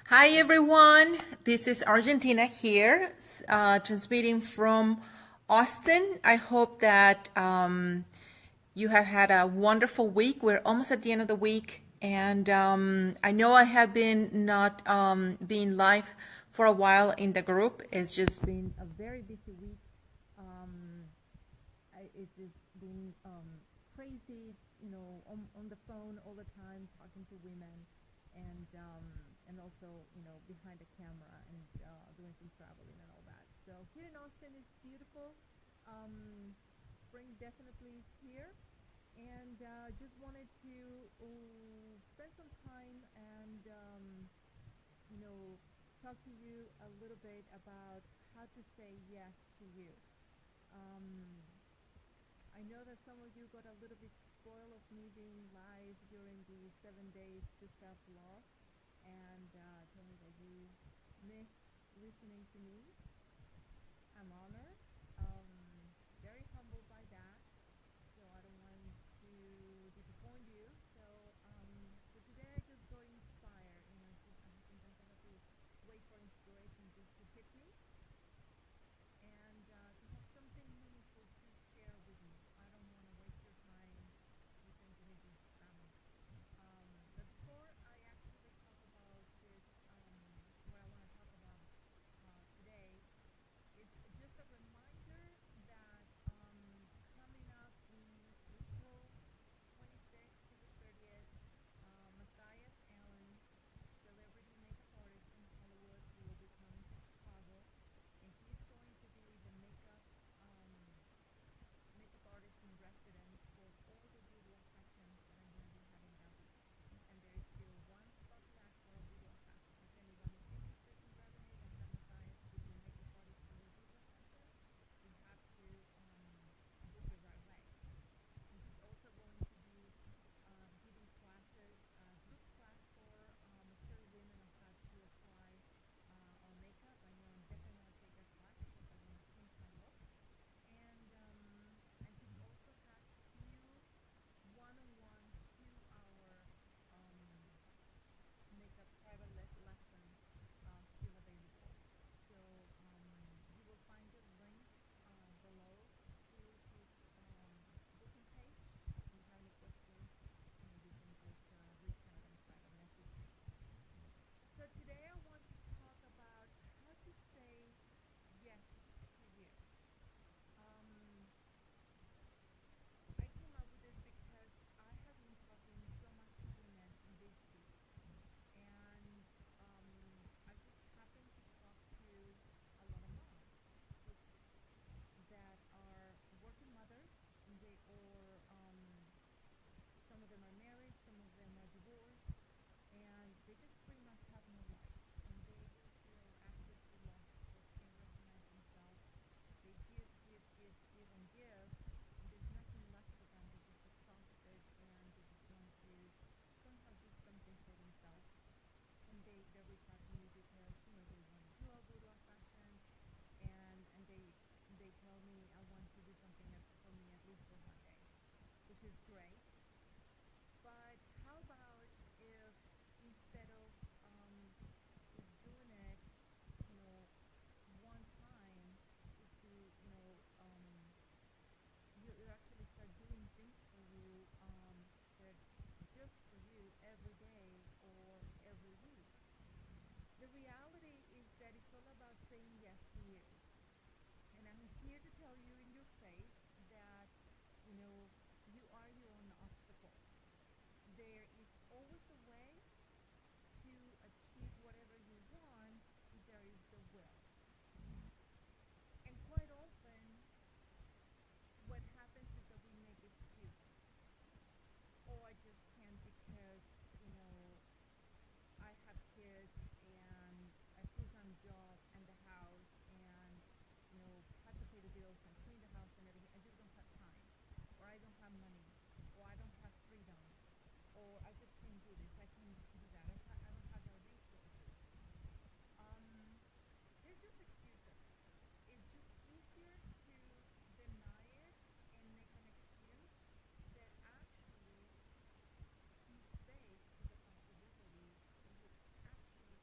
Hi everyone, this is Argentina here, transmitting from Austin. I hope that you have had a wonderful week. We're almost at the end of the week, and I know I have been not being live for a while in the group. It's just been a very busy week. Um, it's just been crazy, on the phone all the time, talking to women, and also, behind the camera and doing some traveling and all that. So here in Austin, it's beautiful. Spring definitely is here, and just wanted to spend some time and talk to you a little bit about how to say yes to you. Um, I know that some of you got a little bit spoiled of me being live during the 7 days to self-love, and told me that you missed listening to me. I'm honored, um, very humbled by that. So I don't want to disappoint you. So today I just got inspired. Sometimes I have to wait for inspiration just to hit me, and to have something meaningful to share with you. I don't want to waste your time listening to me just but before I actually talk about this, what I want to talk about today, it's just a reminder that coming up in April 26th to the 30th, Matthias Allen, celebrity makeup artist from Hollywood, will be coming to Chicago, and he's going to be the makeup artist in residence for all the boudoir fashions that I'm going to be having that week. And there is still one spot left for a boudoir fashion. If anyone is interested in grabbing it and have Matthias be your makeup artist for your boudoir fashion, you have to book it right away. And he's also going to be giving classes, group class for mature women on how to apply our makeup. I know I'm definitely going to take that class because I want to change my look. And he also has few one-on-one 2-hour makeup private lessons still available. So you will find the link below to his booking page. If you have any questions, you can just reach out and private message me. So today I want to talk about how to say yes to you. Um, I came up with this because I have been talking so much to women this week, and I just happened to talk to a lot of moms this week that are working mothers, or some of them are married, some of them are divorced, and they just pretty much have no life, and they just feel absolutely lost. They can't recognize themselves. They give, and give, and there's nothing left for them. They're just exhausted, and they just want to somehow do something for themselves. And they reach out to me because they want to do a boudoir fashion, and they tell me I want to do something for me at least for one day, which is great. But how about if instead of just doing it, you know, one time, is to you actually start doing things for you, that just for you every day or every week. The reality is that it's all about saying yes to you. And I'm here to tell you in your face that, you know, you are your own obstacle. There is always a way to achieve whatever you want if there is the will. And quite often, what happens is that we make excuses. Oh, I just can't because, you know, I have kids and a full-time job and the house and, have to pay the bills and clean the house and everything. I just don't have time. Or I don't have money. Or I don't have freedom. Or I just can't do this. I can't do that. I don't have the resources. Um, they're just excuses. It's just easier to deny it and make an excuse that actually give space to the possibility that you actually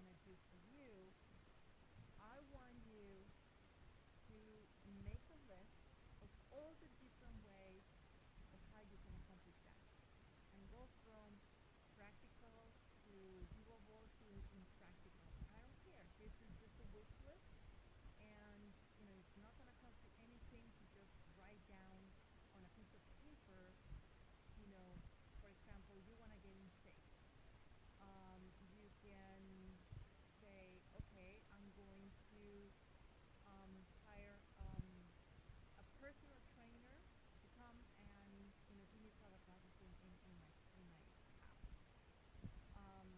want to do for you, I want you to make a list of all the different ways of how you can accomplish that and go from practical to doable to impractical. I don't care. This is just a wish list, and it's not going to cost you anything to just write down on a piece of paper. You know, for example, you want to get in shape. You can say, okay, I'm going to hire a personal trainer to come and give me private classes in my house. Um,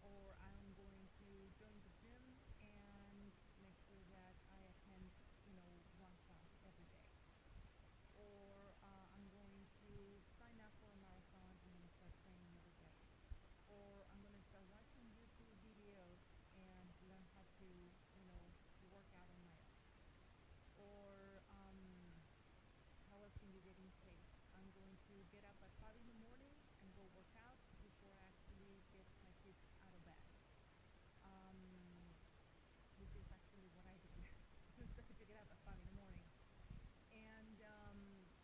or I'm going to join the gym and make sure that I attend, one class every day. Or I'm going to sign up for a marathon. I'm going to start training every day. Or I'm going to start watching YouTube videos and learn how to, work out on my own. Or how else can you get in shape? I'm going to get up at 5 in the morning and go work out before I actually get my kids out of bed. Um, which is actually what I did. So to get up at 5 in the morning. And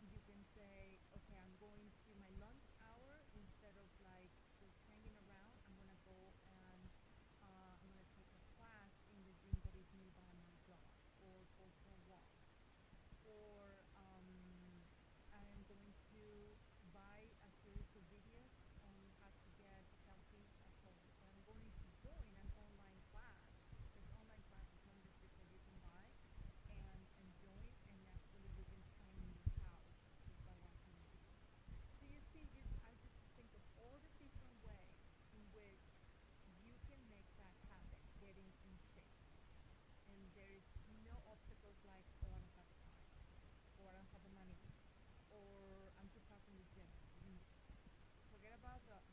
you can say, okay, I'm going to my lunch hour instead of like just hanging around. I'm gonna go and I'm gonna take a class in the gym that is nearby my job, or go for a walk, or I am going to buy a series of videos on how to get healthy at home, or I'm going to join an online class. There's online classes, memberships that you can buy and join, and actually you can train in your house just by watching YouTube. So you see, I just think of all the different ways in which you can make that happen, getting in shape. And there is no obstacles like, oh, I don't have the time, or I don't have the money, or I'm too far from the gym. Forget about that.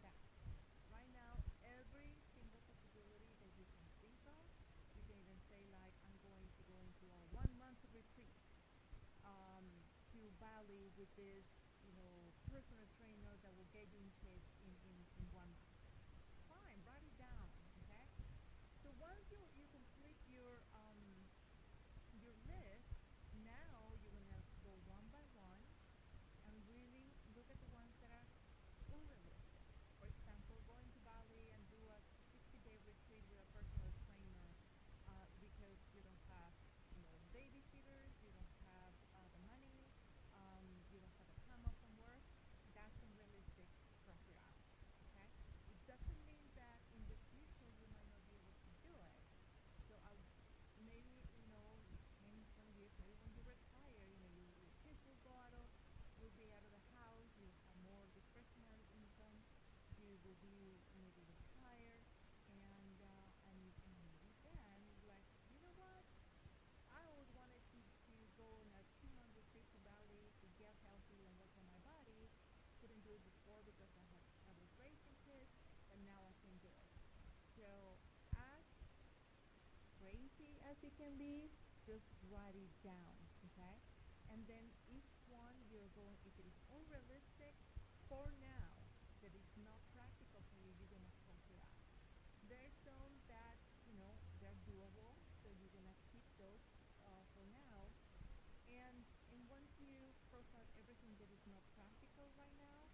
Right now, every single possibility that you can think of, you can even say like, I'm going to go into a 1 month retreat to Bali with this, personal trainer that will get you in shape in 1 month. Fine, write it down, okay? So once you complete your list, now you're gonna go one by one and really look at the ones that are unrealistic. For example, going to Bali and do a 60-day retreat with a personal trainer because you don't have, babysitters, you don't have the money, you don't have a time off from work. That's unrealistic. Cross it out. Okay. It doesn't mean that in the future you might not be able to do it. So maybe 10, 20 years, maybe when you retire, your kids will go out of will be out of the house, you'll have more discretionary income, you will be maybe retired, and maybe then you'll be like, you know what? I always wanted to go on a 2 month retreat to Bali to get healthy and work on my body. Couldn't do it before because I was raising kids, but now I can do it. So as crazy as it can be, just write it down, okay? And then each one you're going, if it is unrealistic for now, that is not practical for you, you're gonna cross it out. There's some that, they're doable, so you're gonna keep those for now. And once you cross out everything that is not practical right now,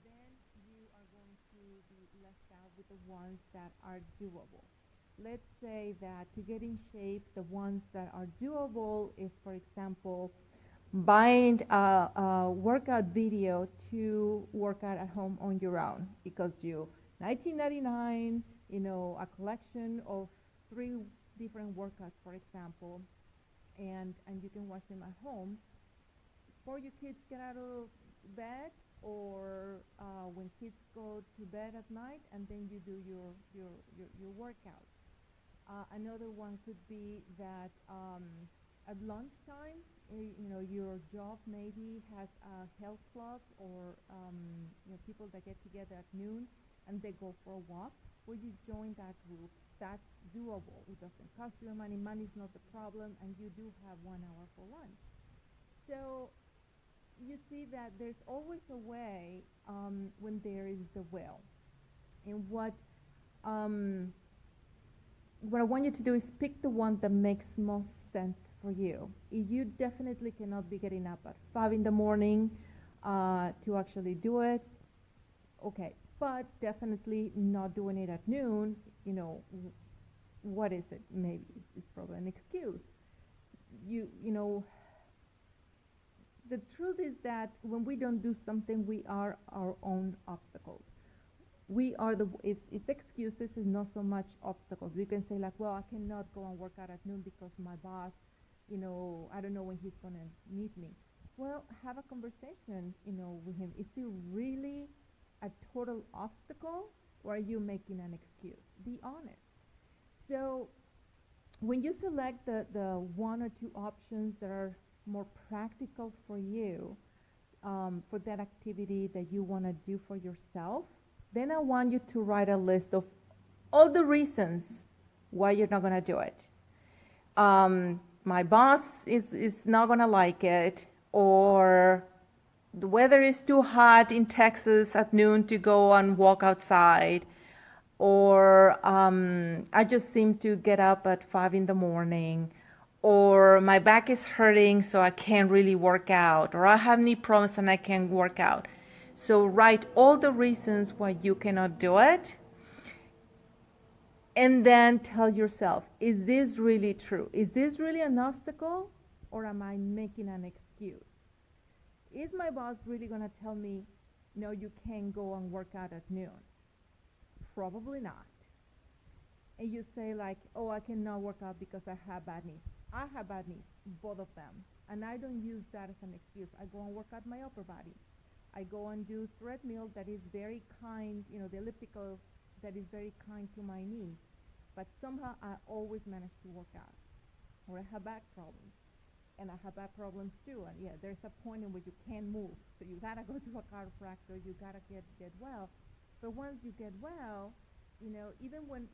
then you are going to be left out with the ones that are doable. Let's say that to get in shape, the ones that are doable is, for example, buying a workout video to work out at home on your own. Because you 1999, a collection of 3 different workouts, for example, and you can watch them at home before your kids get out of bed, or when kids go to bed at night, and then you do your workout. Another one could be that at lunchtime, your job maybe has a health club, or people that get together at noon and they go for a walk. Well, you join that group. That's doable. It doesn't cost you money. Money is not the problem, and you do have 1 hour for lunch. So you see that there's always a way when there is the will. And what um, what I want you to do is pick the one that makes most sense for you. You definitely cannot be getting up at 5 in the morning to actually do it. Okay, but definitely not doing it at noon, what is it? Maybe it's probably an excuse. You know, the truth is that when we don't do something, we are our own obstacles. We are it's excuses, it's not so much obstacles. We can say like, well, I cannot go and work out at noon because my boss, I don't know when he's going to meet me. Well, have a conversation, with him. Is it really a total obstacle, or are you making an excuse? Be honest. So when you select the one or two options that are more practical for you, for that activity that you want to do for yourself, then I want you to write a list of all the reasons why you're not going to do it. My boss is not going to like it, or the weather is too hot in Texas at noon to go and walk outside, or I just seem to get up at 5 in the morning, or my back is hurting so I can't really work out, or I have knee problems and I can't work out. So write all the reasons why you cannot do it, and then tell yourself, is this really true? Is this really an obstacle, or am I making an excuse? Is my boss really going to tell me, no, you can't go and work out at noon? Probably not. And you say like, oh, I cannot work out because I have bad knees. I have bad knees, both of them. And I don't use that as an excuse. I go and work out my upper body. I go and do treadmill that is very kind, the elliptical that is very kind to my knees. But somehow I always manage to work out. Or I have back problems. And I have back problems too. And yeah, there's a point in which you can't move. So you gotta go to a chiropractor, you gotta get well. But once you get well, even when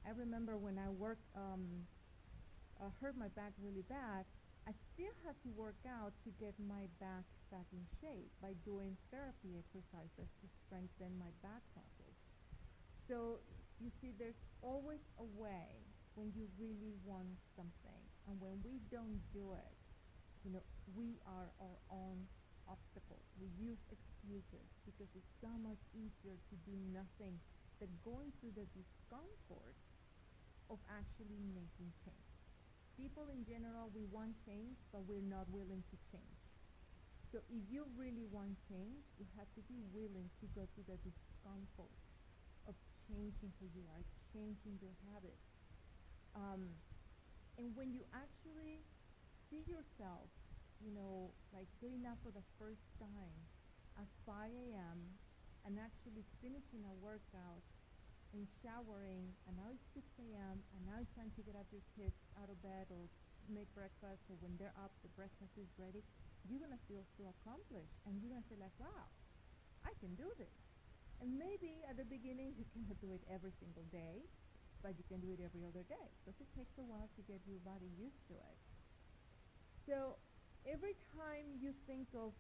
I remember when I worked, hurt my back really bad, I still had to work out to get my back in shape by doing therapy exercises to strengthen my back muscles. So you see, there's always a way when you really want something, and when we don't do it, we are our own obstacles. We use excuses because it's so much easier to do nothing than going through the discomfort of actually making change. People in general, we want change, but we're not willing to change. So if you really want change, you have to be willing to go through the discomfort of changing who you are, changing your habits. And when you actually see yourself, like getting up for the first time at 5 a.m. and actually finishing a workout and showering, and now it's 6 a.m., and now it's time to get up your kids out of bed or make breakfast, or when they're up, the breakfast is ready, you're going to feel so accomplished, and you're going to say like, wow, I can do this. And maybe at the beginning you cannot do it every single day, but you can do it every other day, because it takes a while to get your body used to it. So every time you think of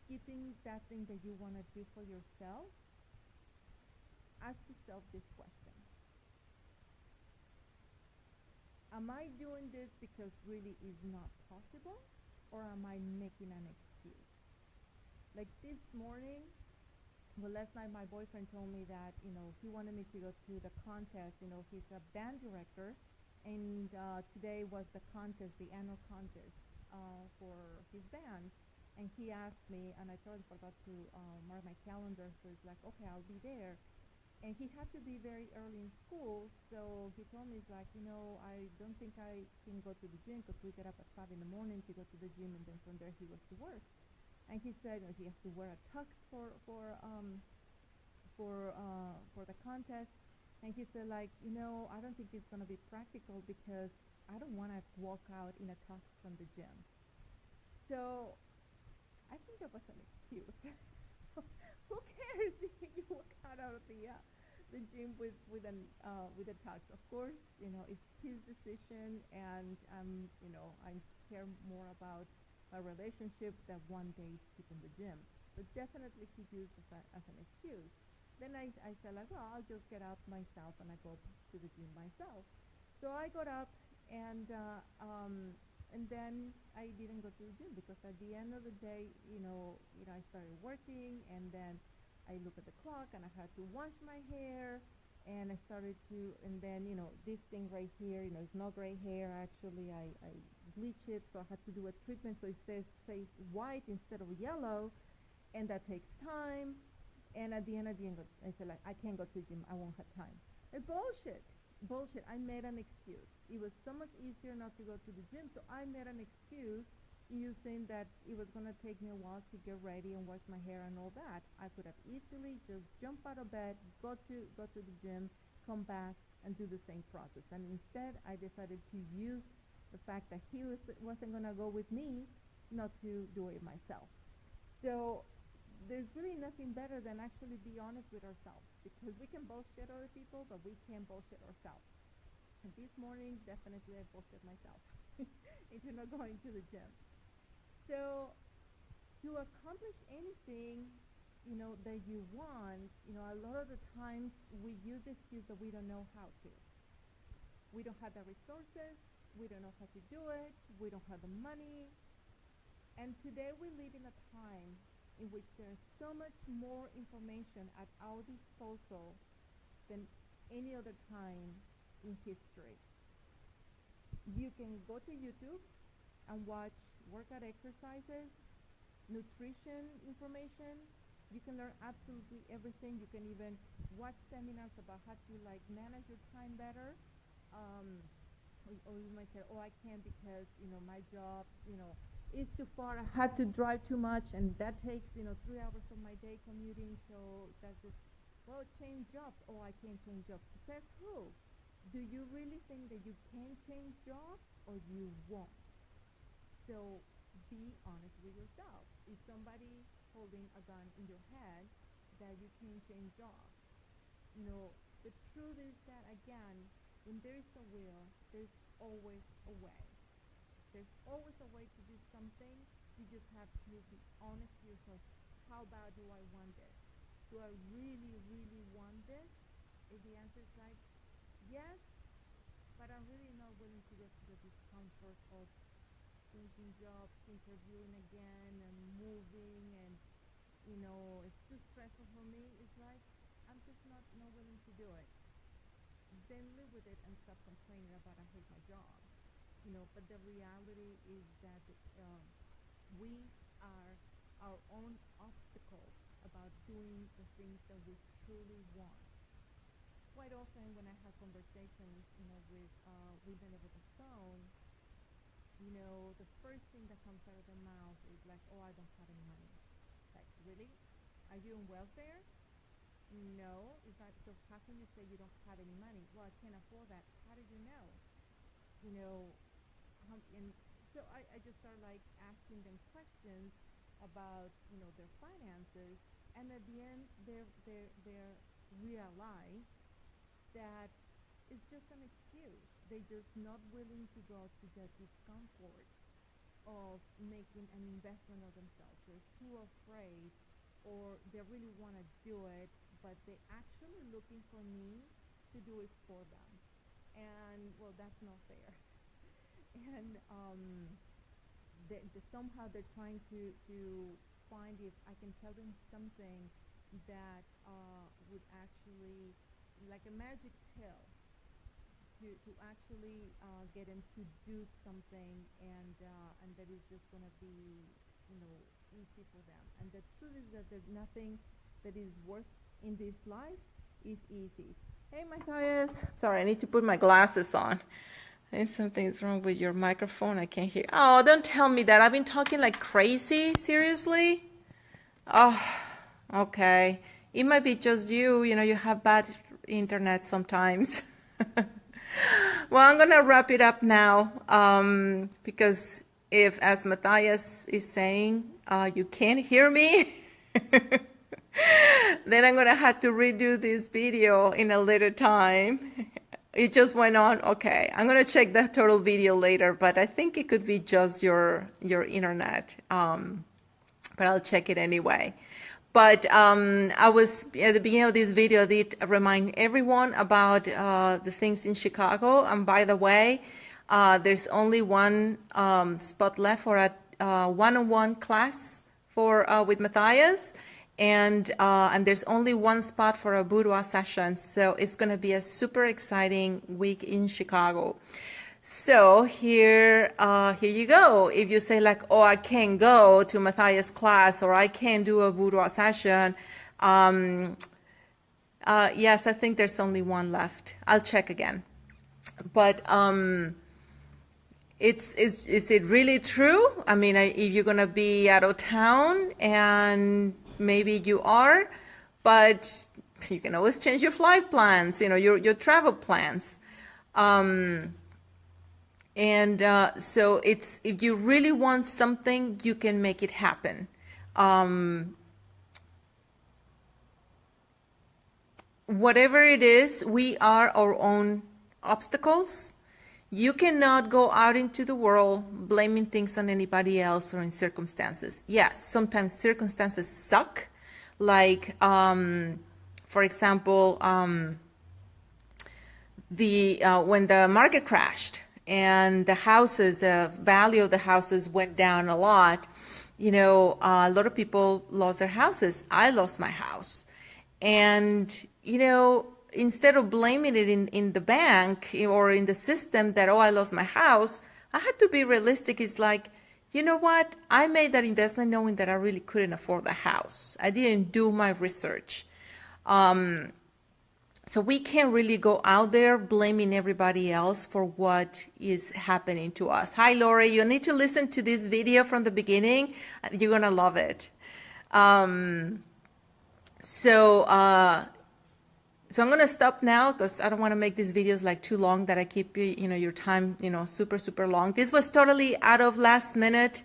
skipping that thing that you want to do for yourself, ask yourself this question. Am I doing this because really is not possible, or am I making an excuse? Like this morning, well, last night my boyfriend told me that, he wanted me to go to the contest. He's a band director, and today was the contest, the annual contest for his band. And he asked me, and I totally forgot to mark my calendar, so it's like, okay, I'll be there. And he had to be very early in school, so he told me, he's like, I don't think I can go to the gym because we get up at 5 in the morning to go to the gym, and then from there he goes to work. And he said he has to wear a tux for the contest. And he said like, I don't think it's gonna be practical because I don't want to walk out in a tux from the gym. So I think that was an excuse. Who cares if you walk out of the gym with a tux? Of course, it's his decision, and I care more about a relationship that one day skip in the gym. But definitely he used as an excuse. Then I said like, well, I'll just get up myself and I go to the gym myself. So I got up and then I didn't go to the gym because at the end of the day, I started working and then I look at the clock and I had to wash my hair and I started to, and then, this thing right here, it's not gray hair. Actually, I bleach it, so I had to do a treatment so it stays white instead of yellow, and that takes time. And at the end, I said, like, I can't go to the gym. I won't have time. Bullshit. Bullshit. I made an excuse. It was so much easier not to go to the gym, so I made an excuse using that it was going to take me a while to get ready and wash my hair and all that. I could have easily just jump out of bed, go to the gym, come back, and do the same process. And instead, I decided to use the fact that he wasn't going to go with me, not to do it myself. So there's really nothing better than actually be honest with ourselves, because we can bullshit other people, but we can't bullshit ourselves. And this morning, definitely I bullshit myself into not going to the gym. So to accomplish anything, that you want, a lot of the times we use the excuse that we don't know how to. We don't have the resources, we don't know how to do it, we don't have the money. And today we live in a time in which there's so much more information at our disposal than any other time in history. You can go to YouTube and watch workout exercises, nutrition information. You can learn absolutely everything. You can even watch seminars about how to manage your time better. Or you might say, oh, I can't because my job is too far. I had to drive too much, and that takes 3 hours of my day commuting. So that's just, well, change jobs. Oh, I can't change jobs. Says who? Do you really think that you can change jobs, or you won't? So be honest with yourself. Is somebody holding a gun in your head that you can change jobs? The truth is that, again, when there is a will, there's always a way. There's always a way to do something. You just have to be honest with yourself. How bad do I want this? Do I really, really want this? If the answer is yes, but I'm really not willing to go through the discomfort of changing jobs, interviewing again, and moving, and it's too stressful for me. It's I'm just not willing to do it. Then live with it and stop complaining about I hate my job. But the reality is that we are our own obstacles about doing the things that we truly want. Quite often when I have conversations, with women over the phone, the first thing that comes out of their mouth is oh, I don't have any money. Really? Are you on welfare? No. Is that so? How can you say you don't have any money? Well, I can't afford that. How did you know? And so I just start asking them questions about their finances, and at the end they realize that it's just an excuse. They're just not willing to go to the discomfort of making an investment of themselves. They're too afraid, or they really want to do it, but they're actually looking for me to do it for them. And, well, that's not fair. And somehow they're trying to find if I can tell them something that would actually, like a magic pill, to actually get them to do something, and that is just going to be easy for them. And the truth is that there's nothing that is worth in this life is easy. Hey, Matthias. Sorry, I need to put my glasses on. I think something's wrong with your microphone. I can't hear. Oh, don't tell me that. I've been talking like crazy. Seriously? Oh, okay. It might be just you. You have bad internet sometimes. Well, I'm going to wrap it up now, because if, as Matthias is saying, you can't hear me, then I'm going to have to redo this video in a later time. It just went on. Okay, I'm going to check the total video later, but I think it could be just your internet. but I'll check it anyway. But I was at the beginning of this video, I did remind everyone about the things in Chicago. And by the way, there's only one spot left for a one-on-one class for with Matthias, and there's only one spot for a boudoir session. So it's going to be a super exciting week in Chicago. So here you go. If you say like, oh, I can't go to Matthias' class, or I can't do a boudoir session, yes, I think there's only one left. I'll check again. But is it really true? I mean, if you're gonna be out of town, and maybe you are, but you can always change your flight plans, you know, your travel plans. So it's, if you really want something, you can make it happen. Whatever it is, we are our own obstacles. You cannot go out into the world blaming things on anybody else or in circumstances. Yes, sometimes circumstances suck. Like, for example, when the market crashed, and the value of the houses went down a lot, you know, a lot of people lost their houses. I lost my house. And, you know, instead of blaming it in the bank or in the system that, oh, I lost my house, I had to be realistic. It's like, you know what? I made that investment knowing that I really couldn't afford the house. I didn't do my research. So we can't really go out there blaming everybody else for what is happening to us. Hi, Lori. You need to listen to this video from the beginning. You're going to love it. So I'm going to stop now because I don't want to make these videos like too long that I keep you know, your time, you know, super, super long. This was totally out of last minute,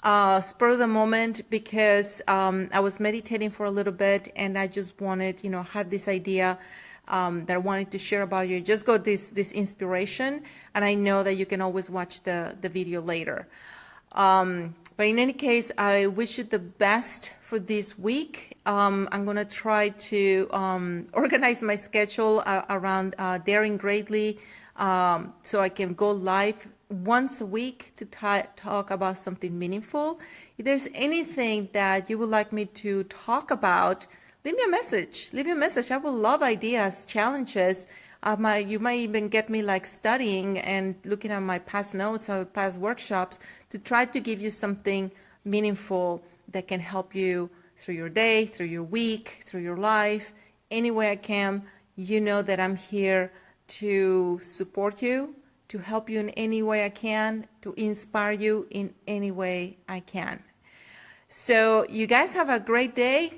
spur of the moment, because I was meditating for a little bit, and I just wanted, you know, had this idea that I wanted to share about you. Just got this inspiration, and I know that you can always watch the video later. But in any case, I wish you the best for this week. I'm going to try to organize my schedule around Daring Greatly, so I can go live once a week to talk about something meaningful. If there's anything that you would like me to talk about, leave me a message. Leave me a message. I would love ideas, challenges. You might even get me like studying and looking at my past notes or past workshops to try to give you something meaningful that can help you through your day, through your week, through your life. Any way I can, you know that I'm here to support you, to help you in any way I can, to inspire you in any way I can. So you guys have a great day.